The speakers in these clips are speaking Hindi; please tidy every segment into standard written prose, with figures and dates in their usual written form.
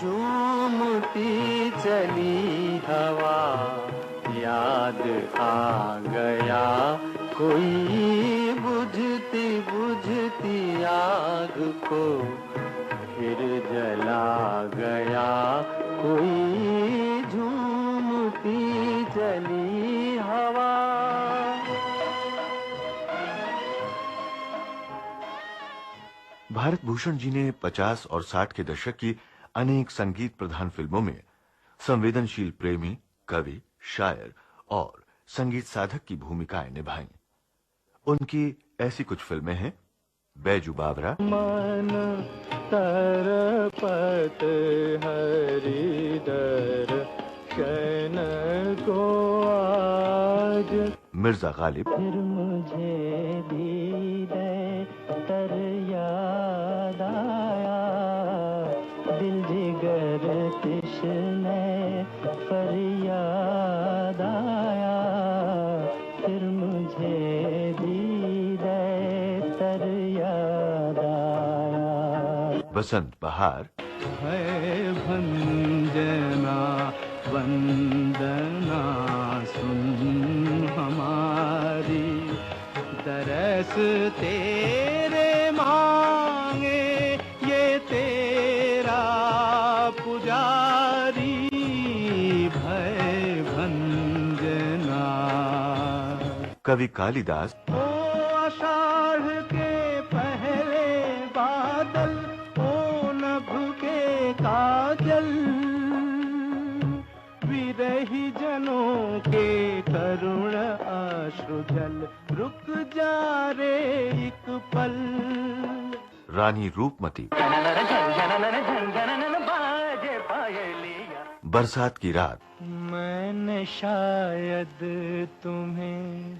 झूमती चली हवा, याद आ गया कोई बुझती बुझती आग को, फिर जला गया कोई झूमती चली हवा। भारत भूषण जी ने 50 और 60 के दशक की अनेक संगीत प्रधान फिल्मों में संवेदनशील प्रेमी, कवि, शायर और संगीत साधक की भूमिकाएं निभाई। उनकी ऐसी कुछ फिल्में हैं बैजू बावरा, मन तरपत हरिदर शैन को आज, मिर्जा गालिब, फिर मुझे दीदे तर याद आया, दिल जिगर तिश्ने फरियाद आया, फिर मुझे दीदे तर याद आया। बसंत बहार, है भंजना वंदना सुन हमारी, दरस तेरे मांगे ये तेरा पुजारी, भय भंजना। कवि कालिदास, ओ आषाढ़ के पहले बादल, ओ नभ के काजल, विरही जनों के करुण आश्रुजल, रुक जा रे एक पल। रानी रूपमती, बरसात की रात, मैंने शायद तुम्हें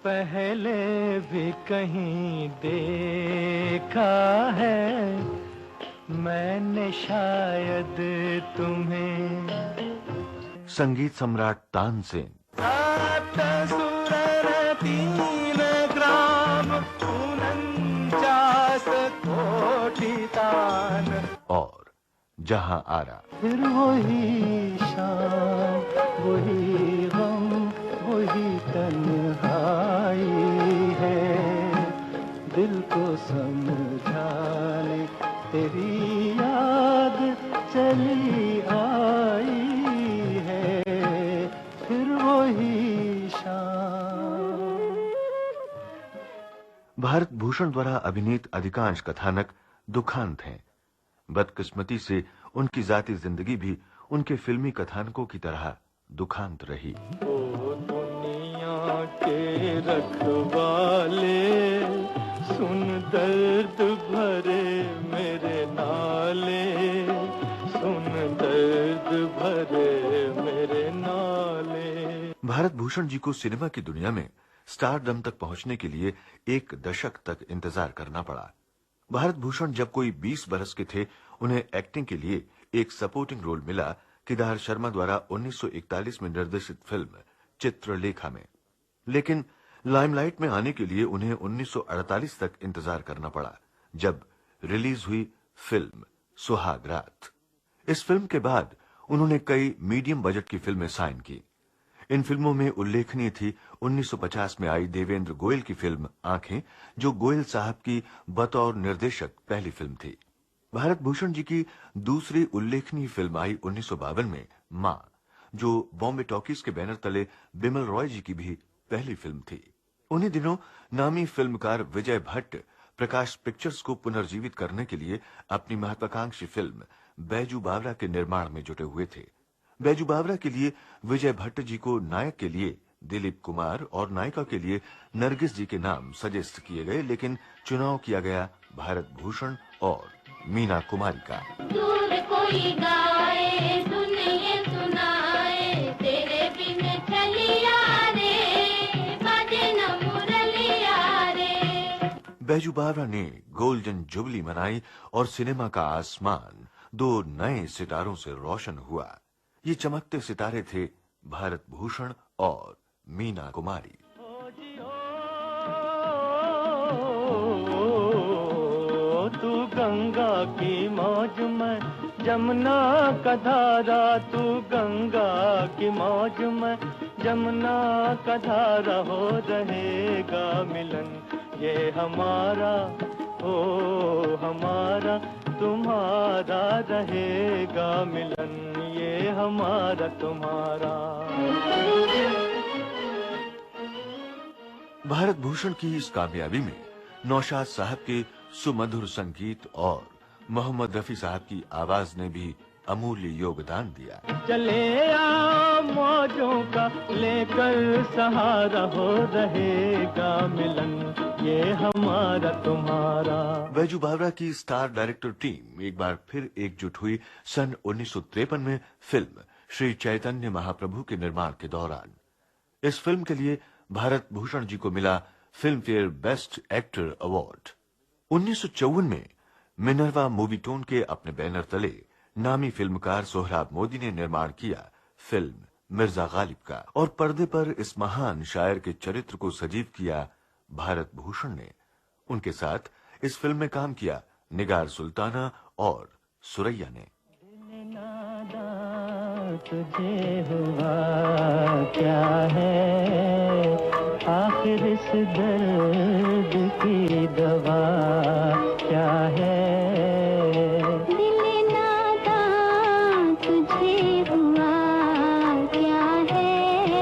पहले भी कहीं देखा है, मैंने शायद तुम्हें। संगीत सम्राट तानसेन, सात सुर 3 ग्राम 49 कोटि तान, और जहां आरा। फिर वही शाम, वही गम, वही तन्हाई है, दिल को समझाने तेरी याद चली आई है, फिर वही शाम। भारत भूषण द्वारा अभिनीत अधिकांश कथानक दुखांत हैं। बदकिस्मती से उनकी जाती जिंदगी भी उनके फिल्मी कथानकों की तरह दुखांत रही। ओ दुनिया के रखवाले, सुन दर्द भरे मेरे नाले, सुन दर्द भरे मेरे नाले। भारत भूषण जी को सिनेमा की दुनिया में स्टारडम तक पहुंचने के लिए 1 दशक तक इंतजार करना पड़ा। भारत भूषण जब कोई 20 बरस के थे, उन्हें एक्टिंग के लिए एक सपोर्टिंग रोल मिला केदार शर्मा द्वारा 1941 में निर्देशित फिल्म चित्रलेखा में। लेकिन लाइमलाइट में आने के लिए उन्हें 1948 तक इंतजार करना पड़ा, जब रिलीज हुई फिल्म सुहाग रात। इस फिल्म के बाद उन्होंने कई मीडियम बजट की फिल्में साइन की। इन फिल्मों में उल्लेखनीय थी 1950 में आई देवेंद्र गोयल की फिल्म आंखें, जो गोयल साहब की बतौर निर्देशक पहली फिल्म थी। भारत भूषण जी की दूसरी उल्लेखनीय फिल्म आई 1952 में मां, जो बॉम्बे टॉकीज के बैनर तले बिमल रॉय जी की भी पहली फिल्म थी। उन्हीं दिनों नामी फिल्मकार विजय भट्ट प्रकाश पिक्चर्स को पुनर्जीवित करने के लिए अपनी महत्वाकांक्षी फिल्म बैजू बावरा के निर्माण में जुटे हुए थे। बैजू बावरा के लिए विजय भट्ट जी को नायक के लिए दिलीप कुमार और नायिका के लिए नरगिस जी के नाम सजेस्ट किए गए, लेकिन चुनाव किया गया भारत भूषण और मीना कुमारी का। दूर कोई गाए सुनिए सुनाए, तेरे बिन चलिया रे, बाजे न मुरलिया रे। बैजू बावरा ने गोल्डन जुबली मनाई और सिनेमा का आसमान 2 नए सितारों से रोशन हुआ। ये चमकते सितारे थे भारत भूषण और मीना कुमारी। तू गंगा की मौज में, जमुना का धारा तू गंगा की मौज में, जमुना का धारा हो रहेगा मिलन ये हमारा, ओ हमारा तुम्हारा रहेगा मिलन ये हमारा तुम्हारा। भारत भूषण की इस कामयाबी में नौशाद साहब के सुमधुर संगीत और मोहम्मद रफी साहब की आवाज ने भी अमूल्य योगदान दिया। चले आ मौजों का लेकर सहारा हो रहेगा मिलन ये हमारा तुम्हारा। बैजू बावरा की स्टार डायरेक्टर टीम एक बार फिर एकजुट हुई सन 1953 में फिल्म श्री चैतन्य महाप्रभु के निर्माण के दौरान। इस फिल्म के लिए भारत भूषण जी को मिला film fair best actor award. 1954 में मिनर्वा मूवीटोन के अपने बैनर तले नामी फिल्मकार सोहराब मोदी ने निर्माण किया फिल्म मिर्जा गालिब का, और पर्दे पर इस महान शायर के चरित्र को सजीव किया भारत भूषण ने। उनके साथ इस फिल्म में काम किया निगार सुल्ताना और सुरैया ने। तुझे हुआ क्या है आखिर इस दर्द की दवा क्या है, दिल नादान तुझे हुआ क्या है।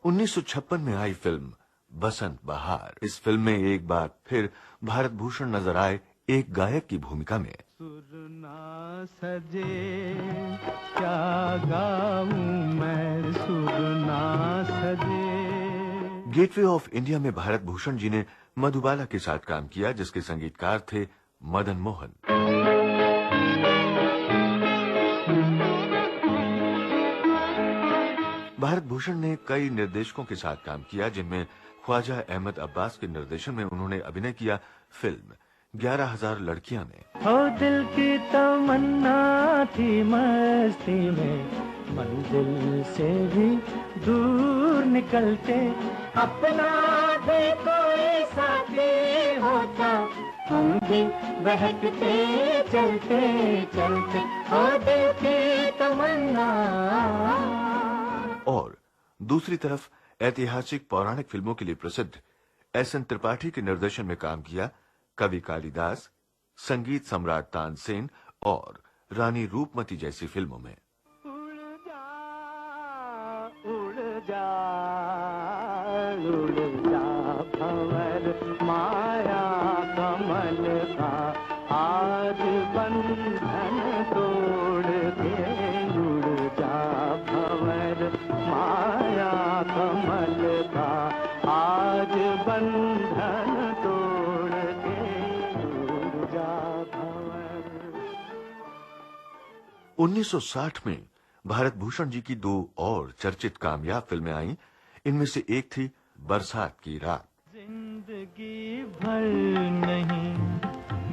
1956 में आई फिल्म बसंत बहार। इस फिल्म में एक बार फिर भारत भूषण नजर आए एक गायक की भूमिका में। सुर ना सजे क्या गाऊं मैं, सुर ना सजे। गेटवे ऑफ इंडिया में भारत भूषण जी ने मधुबाला के साथ काम किया, जिसके संगीतकार थे मदन मोहन। भारत भूषण ने कई निर्देशकों के साथ काम किया, जिनमें ख्वाजा अहमद अब्बास के निर्देशन में उन्होंने अभिनय किया फिल्म 11,000 लड़कियां में। हो दिल की तमन्ना थी मस्ती में, मंजिल से भी दूर निकलते, अपना दे कोई साथी होता, हम भी बहकते चलते चलते, हो दिल की तमन्ना। और दूसरी तरफ ऐतिहासिक पौराणिक फिल्मों के लिए प्रसिद्ध एस.एन. त्रिपाठी के निर्देशन में काम किया कवि कालिदास, संगीत सम्राट तानसेन और रानी रूपमती जैसी फिल्मों में। उड़ जा भंवर माया कमल का, आज बंधन तोड़ के उड़ जा भंवर माया कमल का, आज बंधन तोड़ के उड़ जा भंवर। 1960 में भारत भूषण जी की दो और चर्चित कामयाब फिल्में आईं। इनमें से एक थी बरसात की रात। जिंदगी भर नहीं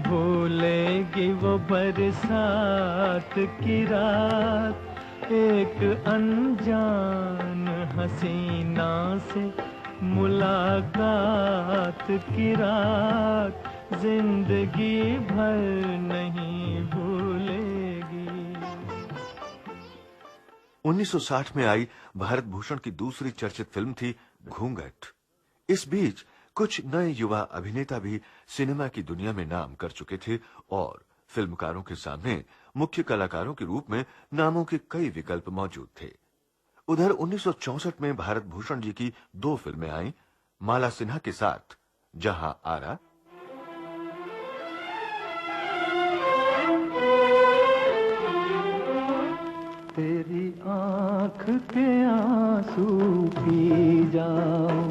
भूलेगी वो बरसात की रात, एक अनजान हसीना से मुलाकात की रात, जिंदगी भर नहीं भूलेगी। 1960 में आई भारत भूषण की दूसरी चर्चित फिल्म थी घूंघट। इस बीच कुछ नए युवा अभिनेता भी सिनेमा की दुनिया में नाम कर चुके थे और फिल्मकारों के सामने मुख्य कलाकारों के रूप में नामों के कई विकल्प मौजूद थे। उधर 1964 में भारत भूषण जी की दो फिल्में आईं, माला सिन्हा के साथ जहां आरा तेरी आँख के आंसू पी जाऊं,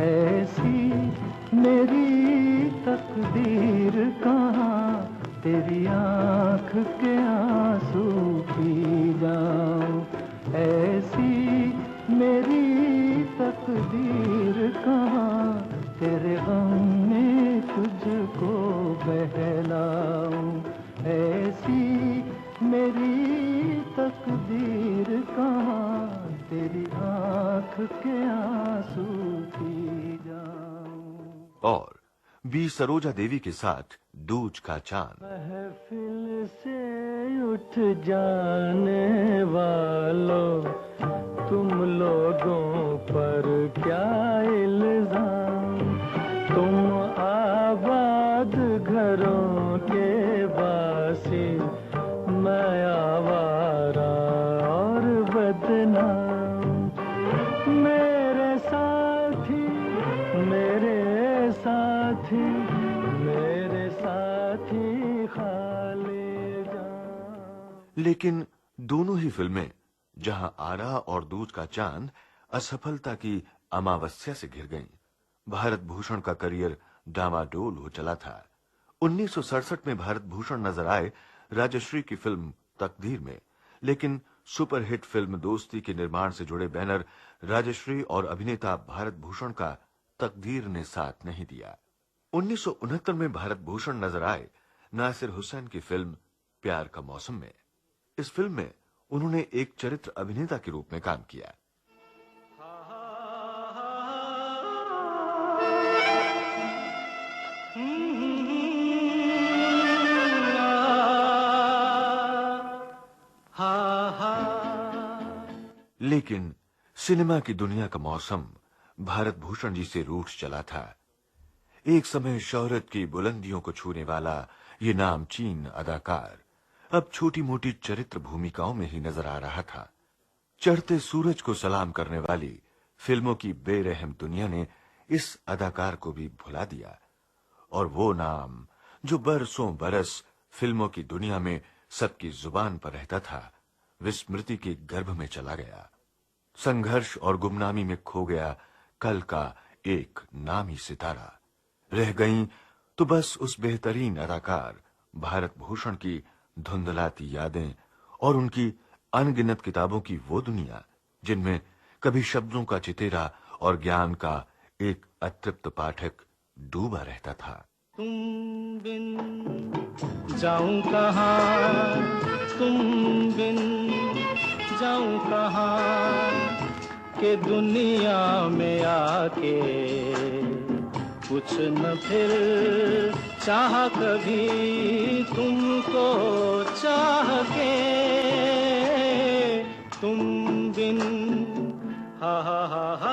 ऐसी मेरी तकदीर कहाँ, तेरी आँख के आंसू पी जाऊं, ऐसी मेरी तकदीर कहाँ, तेरे गम में तुझको बहलाऊं, ऐसी मेरी तकदीर कहाँ, तेरी आँख के आंसू पी जा। बी सरोजा देवी के साथ दूज का चांद। महफिल से उठ जाने वालों, तुम लोगों पर क्या इल्जाम, तुम आबाद घरों के बासी, मैं आवारा और बदनाम। मेरे साथी, मेरे साथी, मेरे साथी खाली जान। लेकिन दोनों ही फिल्में, जहां आरा और दूज का चांद असफलता की अमावस्या से घिर गईं, भारत भूषण का करियर डामाडोल हो चला था। 1967 में भारत भूषण नजर आए राजश्री की फिल्म तकदीर में, लेकिन सुपरहिट फिल्म दोस्ती के निर्माण से जुड़े बैनर राजश्री और अभिनेता भारत भूषण का तकदीर ने साथ नहीं दिया। 1969 में भारत भूषण नजर आए नासिर हुसैन की फिल्म प्यार का मौसम में। इस फिल्म में उन्होंने एक चरित्र अभिनेता के रूप में काम किया। लेकिन सिनेमा की दुनिया का मौसम भारत भूषण जी से रूठ चला था। एक समय शोहरत की बुलंदियों को छूने वाला ये नामचीन अदाकार अब छोटी मोटी चरित्र भूमिकाओं में ही नजर आ रहा था। चढ़ते सूरज को सलाम करने वाली फिल्मों की बेरहम दुनिया ने इस अदाकार को भी भुला दिया, और वो नाम जो बरसों बरस फिल्मों की दुनिया में सबकी जुबान पर रहता था, विस्मृति के गर्भ में चला गया। संघर्ष और गुमनामी में खो गया कल का एक नामी सितारा। रह गईं तो बस उस बेहतरीन अदाकार भारत भूषण की धुंधलाती यादें और उनकी अनगिनत किताबों की वो दुनिया जिनमें कभी शब्दों का चितेरा और ज्ञान का एक अतृप्त पाठक डूबा रहता था। तुम बिन जाऊं कहां, तुम बिन जाऊं कहां, के दुनिया में आके कुछ न फिर चाह कभी तुमको चाह के, तुम बिन हा हा हा हा